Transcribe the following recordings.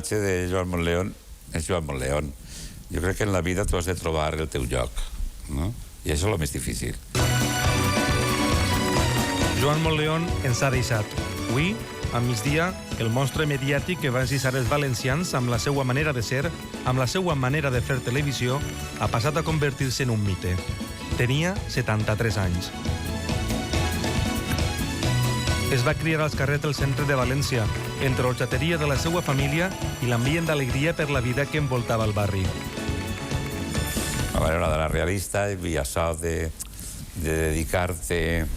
personatge de Joan Montleón és Joan Montleón. Jo crec que en la vida tu has de trobar el teu lloc, no? I això és el més difícil. Joan Montleón ens ha deixat. Avui, a migdia, el monstre mediàtic que va encisar els valencians amb la seva manera de ser, amb la seva manera de fer televisió, ha passat a convertir-se en un mite. Tenia 73 anys. Es va criar als carrers del centre de València, entre l'orxateria de la seva família i l'ambient d'alegria per la vida que envoltava el barri. A veure, de la realista i això de dedicar-te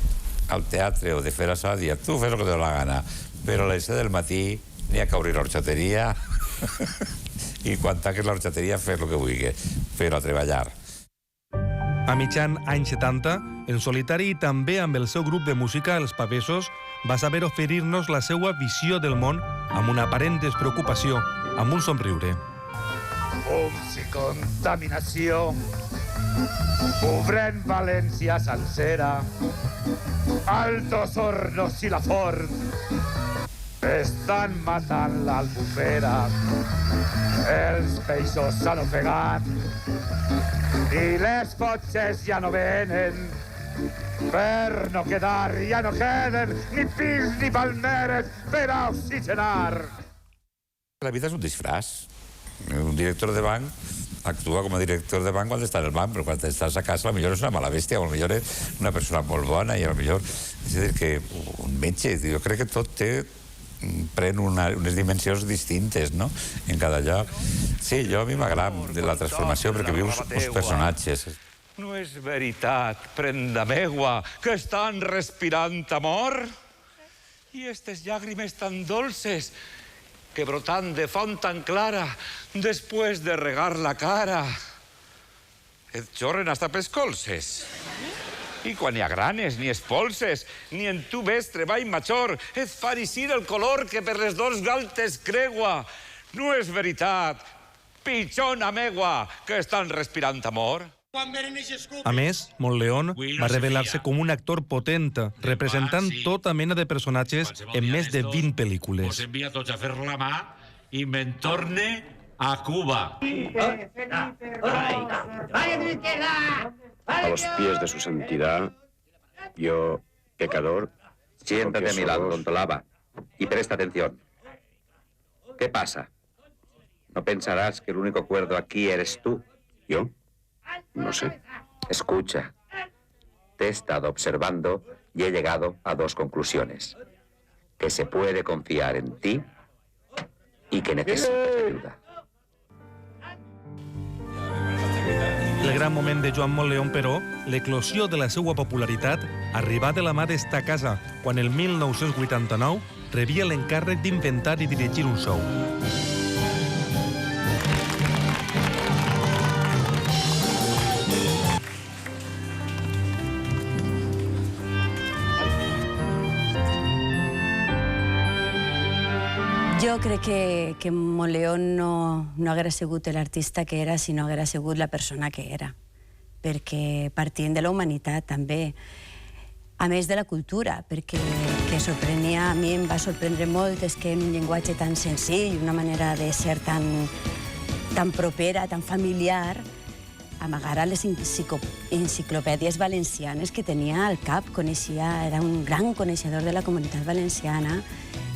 al teatre o de fer això, dir, tu fes el que te dó la gana, però a les 7 del matí n'hi ha que obrir l'orxateria i quan tanques l'orxateria fes el que vulguis, però a treballar. A mitjan anys 70, en solitari i també amb el seu grup de música, els Pavessos, va saber oferir-nos la seva visió del món amb una aparent despreocupació, amb un somriure. Fums i contaminació cobrent València sencera. Altos Hornos i la Ford estan matant l'Albufera. Els peixos s'han ofegat i les cotxes ja no venen. Per no quedar ja no queden ni pins ni palmeres per a oxigenar. La vida és un disfraç. Un director de banc actua com a director de banc quan està en el banc, però quan estàs a casa potser és una mala bèstia, potser és una persona molt bona i potser... És a dir, que un metge, jo crec que tot pren unes dimensions distintes, no?, en cada lloc. Sí, a mi m'agrada la transformació perquè vius uns personatges. No és veritat, prenda meua, que estan respirant amor? I estes llàgrimes tan dolces que brotant de font tan clara després de regar la cara et xorren hasta pels colzes. I quan hi ha granes, ni espolses, ni en tu ves treball major, et fa eixir el color que per les dos galtes cregua. No és veritat, pitjona meua, que estan respirant amor? A més, Montleón va revelar-se com un actor potent, representant tota mena de personatges en més de 20 pel·lícules. Us envia tots a fer la mà i me'n torne a Cuba. A los pies de su santidad, yo, pecador... Siéntate a mi lado, don Tolaba, y presta atención. ¿Qué pasa? ¿No pensarás que el único cuerdo aquí eres tú? ¿Yo? No sé. Escucha. Te he estado observando y he llegado a dos conclusiones. Que se puede confiar en ti y que necesitas ayuda. El gran moment de Joan Montleón, però, l'eclosió de la seva popularitat, arribà de la mà d'esta casa, quan el 1989 rebia l'encàrrec d'inventar i dirigir un show. Jo crec que Montleón no haguera sigut l'artista que era si no haguera sigut la persona que era. Perquè partint de la humanitat també, a més de la cultura, perquè sorprenia, a mi em va sorprendre molt és que en un llenguatge tan senzill, una manera de ser tan propera, tan familiar, amagara les enciclopèdies valencianes que tenia al cap, era un gran coneixedor de la comunitat valenciana,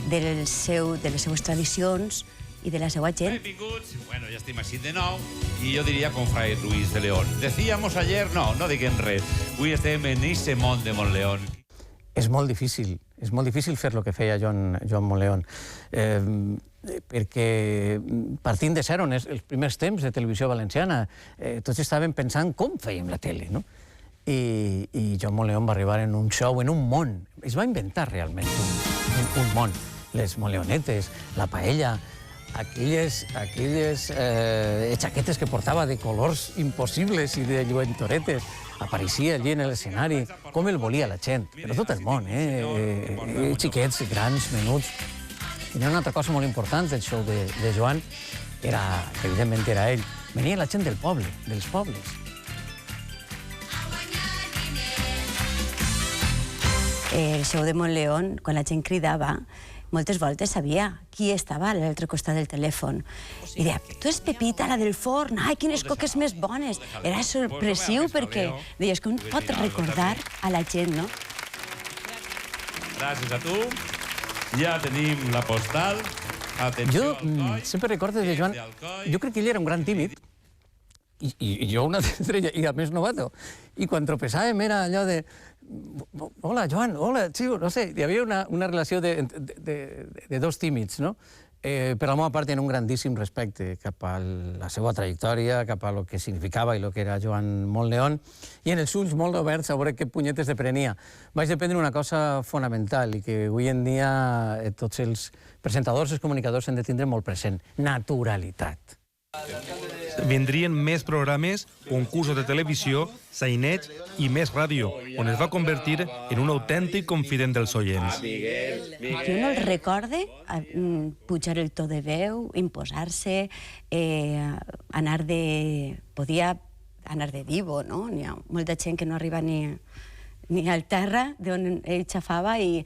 de les seues tradicions i de la seva gent. Benvinguts, bueno, ja estem així de nou, i jo diria com Fray Luis de León. Decíamos ayer, no diguem res, avui estem en ese món de Montleón. És molt difícil fer el que feia Joan Montleón, perquè partint de zero, en els primers temps de televisió valenciana, tots estaven pensant com fèiem la tele, no? I Joan Montleón va arribar en un show, en un món. Es va inventar realment un món. Les moleonetes, la paella, aquelles jaquetes que portava de colors impossibles i de lluentoretes. Apareixia allí en l'escenari, com el volia la gent, però tot el món, xiquets, grans, menuts. I hi ha una altra cosa molt important del show de Joan, que evidentment era ell. Venia la gent del poble, dels pobles. El show de Montleón, quan la gent cridava, moltes voltes sabia qui estava a l'altre costat del telèfon. I deia, tu és Pepita, la del forn, ai, quines coques més bones. Era sorpressiu perquè deies, com pot recordar a la gent, no? Gràcies a tu. Ja tenim la postal. Jo sempre recordo de Joan, jo crec que ell era un gran tímid, i jo una estrella, i a més novato. I quan tropezàvem era allò de... Hola, Joan, hola, xiu, no sé, hi havia una relació de dos tímids, no? Per la meva part, tenen un grandíssim respecte cap a la seva trajectòria, cap a lo que significava i lo que era Joan Montleón, i en els ulls molt oberts a veure què punyetes deprenia. Vaig dependre una cosa fonamental i que avui en dia tots els presentadors i els comunicadors han de tindre molt present: naturalitat. Vindrien més programes, concursos de televisió, saineig i més ràdio, on es va convertir en un autèntic confident dels oients. Jo no el recorde pujar el to de veu, imposar-se, anar de... Podia anar de divo, no? N'hi ha molta gent que no arriba ni al terra d'on ell xafava i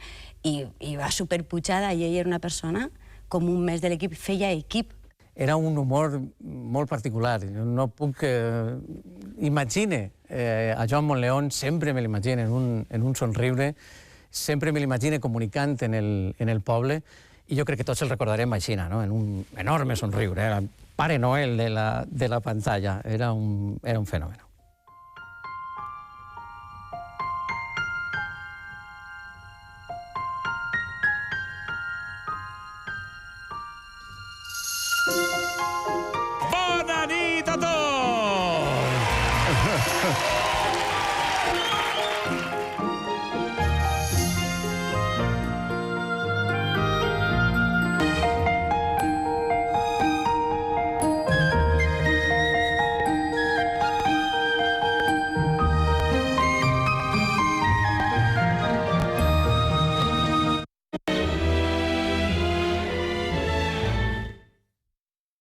va superpujada, i ell era una persona com un mes de l'equip, feia equip. Era un humor molt particular. Jo no puc... Imagine a Joan Montleón, sempre me l'imagine en un somriure, sempre me l'imagine comunicant en el poble, i jo crec que tots el recordarem així, no? En un enorme somriure. Era el Pare Noel de la pantalla. Era un fenomen.